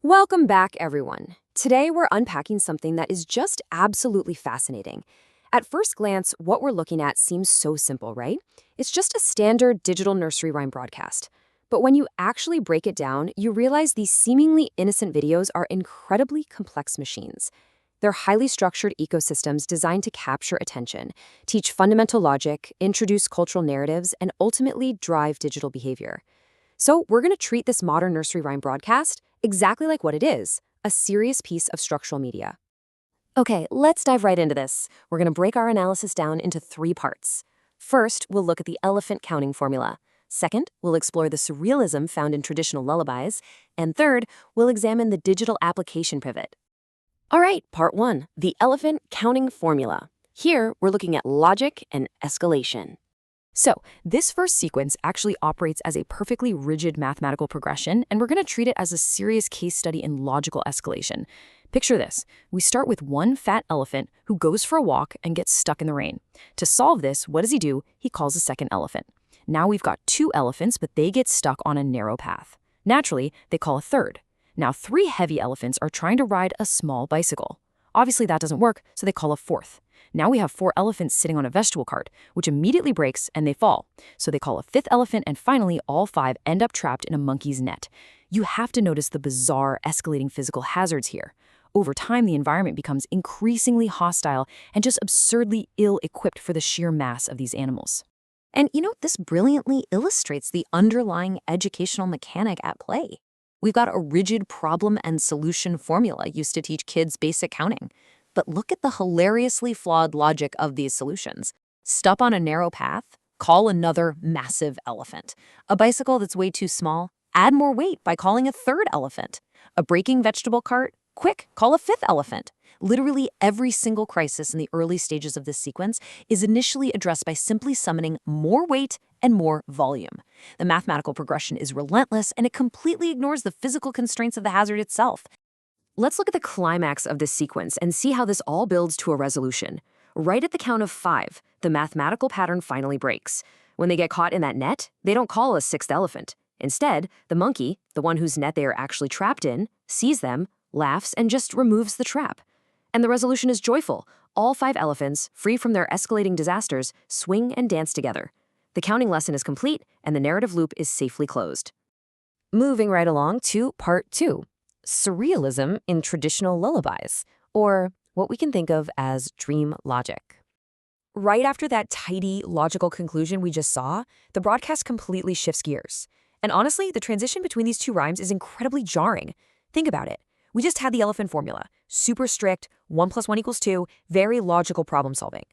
Welcome back, everyone. Today, we're unpacking something that is just absolutely fascinating. At first glance, what we're looking at seems so simple, right? It's just a standard digital nursery rhyme broadcast. But when you actually break it down, you realize these seemingly innocent videos are incredibly complex machines. They're highly structured ecosystems designed to capture attention, teach fundamental logic, introduce cultural narratives, and ultimately drive digital behavior. So, we're going to treat this modern nursery rhyme broadcast exactly like what it is, a serious piece of structural media. Okay, let's dive right into this. We're going to break our analysis down into three parts. First, we'll look at the elephant counting formula. Second, we'll explore the surrealism found in traditional lullabies. And third, we'll examine the digital application pivot. All right, part one, the elephant counting formula. Here, we're looking at logic and escalation. So, this first sequence actually operates as a perfectly rigid mathematical progression, and we're going to treat it as a serious case study in logical escalation. Picture this. We start with one fat elephant who goes for a walk and gets stuck in the rain. To solve this, what does he do? He calls a second elephant. Now we've got two elephants, but they get stuck on a narrow path. Naturally, they call a third. Now three heavy elephants are trying to ride a small bicycle. Obviously, that doesn't work, so they call a fourth. Now we have four elephants sitting on a vegetable cart, which immediately breaks and they fall. So they call a fifth elephant, and finally, all five end up trapped in a monkey's net. You have to notice the bizarre, escalating physical hazards here. Over time, the environment becomes increasingly hostile and just absurdly ill-equipped for the sheer mass of these animals. And this brilliantly illustrates the underlying educational mechanic at play. We've got a rigid problem and solution formula used to teach kids basic counting. But look at the hilariously flawed logic of these solutions. Stop on a narrow path, call another massive elephant. A bicycle that's way too small, add more weight by calling a third elephant. A breaking vegetable cart, quick, call a fifth elephant. Literally every single crisis in the early stages of this sequence is initially addressed by simply summoning more weight and more volume. The mathematical progression is relentless, and it completely ignores the physical constraints of the hazard itself. Let's look at the climax of this sequence and see how this all builds to a resolution. Right at the count of 5, the mathematical pattern finally breaks. When they get caught in that net, they don't call a sixth elephant. Instead, the monkey, the one whose net they are actually trapped in, sees them, laughs, and just removes the trap. And the resolution is joyful. All 5 elephants, free from their escalating disasters, swing and dance together. The counting lesson is complete, and the narrative loop is safely closed. Moving right along to part 2. Surrealism in traditional lullabies, or what we can think of as dream logic. Right after that tidy, logical conclusion we just saw, the broadcast completely shifts gears. And honestly, the transition between these two rhymes is incredibly jarring. Think about it. We just had the elephant formula, super strict, 1 + 1 = 2, very logical problem solving.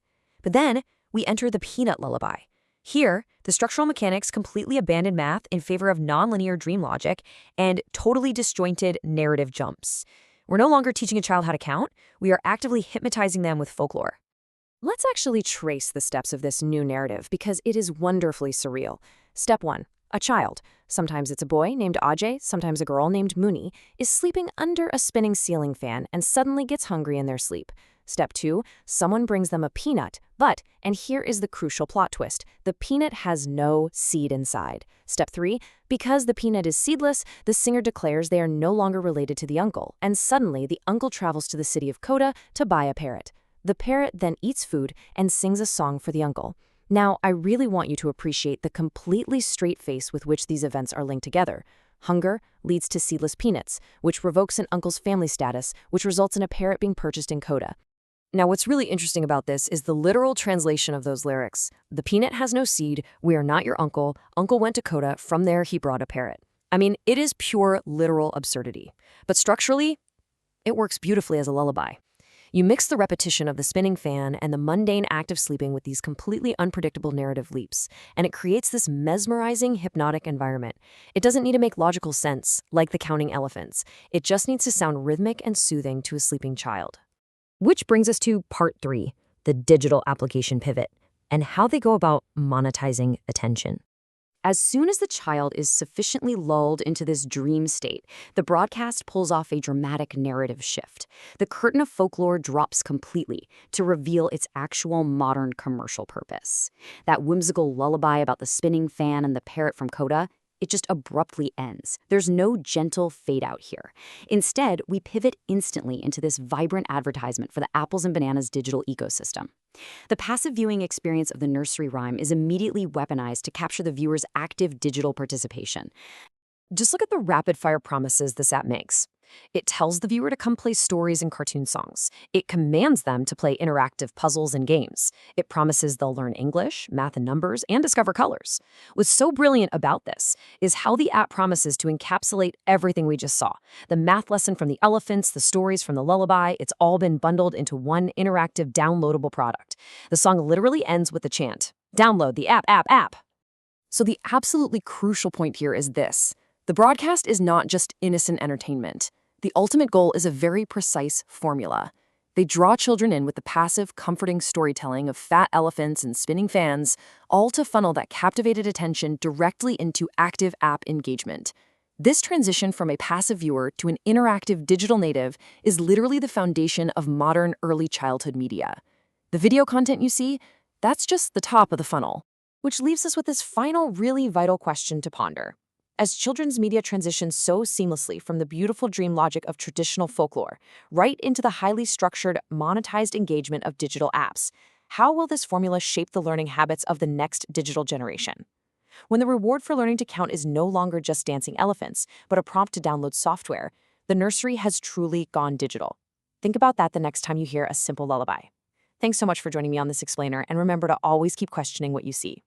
But then we enter the peanut lullaby. Here, the structural mechanics completely abandon math in favor of nonlinear dream logic and totally disjointed narrative jumps. We're no longer teaching a child how to count, we are actively hypnotizing them with folklore. Let's actually trace the steps of this new narrative because it is wonderfully surreal. Step 1. A child, sometimes it's a boy named Ajay, sometimes a girl named Muni, is sleeping under a spinning ceiling fan and suddenly gets hungry in their sleep. Step 2, someone brings them a peanut, but, and here is the crucial plot twist, the peanut has no seed inside. Step 3, because the peanut is seedless, the singer declares they are no longer related to the uncle, and suddenly the uncle travels to the city of Kota to buy a parrot. The parrot then eats food and sings a song for the uncle. Now, I really want you to appreciate the completely straight face with which these events are linked together. Hunger leads to seedless peanuts, which revokes an uncle's family status, which results in a parrot being purchased in Kota. Now, what's really interesting about this is the literal translation of those lyrics. The peanut has no seed, we are not your uncle, uncle went to Kota, from there he brought a parrot. I mean, it is pure literal absurdity. But structurally, it works beautifully as a lullaby. You mix the repetition of the spinning fan and the mundane act of sleeping with these completely unpredictable narrative leaps, and it creates this mesmerizing, hypnotic environment. It doesn't need to make logical sense, like the counting elephants. It just needs to sound rhythmic and soothing to a sleeping child. Which brings us to part 3, the digital application pivot, and how they go about monetizing attention. As soon as the child is sufficiently lulled into this dream state, the broadcast pulls off a dramatic narrative shift. The curtain of folklore drops completely to reveal its actual modern commercial purpose. That whimsical lullaby about the spinning fan and the parrot from Kota, it just abruptly ends. There's no gentle fade out here. Instead, we pivot instantly into this vibrant advertisement for the Apples and Bananas digital ecosystem. The passive viewing experience of the nursery rhyme is immediately weaponized to capture the viewer's active digital participation. Just look at the rapid-fire promises this app makes. It tells the viewer to come play stories and cartoon songs. It commands them to play interactive puzzles and games. It promises they'll learn English, math and numbers, and discover colors. What's so brilliant about this is how the app promises to encapsulate everything we just saw. The math lesson from the elephants, the stories from the lullaby, it's all been bundled into one interactive downloadable product. The song literally ends with the chant, "Download the app." So the absolutely crucial point here is this. The broadcast is not just innocent entertainment. The ultimate goal is a very precise formula. They draw children in with the passive, comforting storytelling of fat elephants and spinning fans, all to funnel that captivated attention directly into active app engagement. This transition from a passive viewer to an interactive digital native is literally the foundation of modern early childhood media. The video content you see, that's just the top of the funnel, which leaves us with this final, really vital question to ponder. As children's media transitions so seamlessly from the beautiful dream logic of traditional folklore right into the highly structured, monetized engagement of digital apps, how will this formula shape the learning habits of the next digital generation? When the reward for learning to count is no longer just dancing elephants, but a prompt to download software, the nursery has truly gone digital. Think about that the next time you hear a simple lullaby. Thanks so much for joining me on this explainer, and remember to always keep questioning what you see.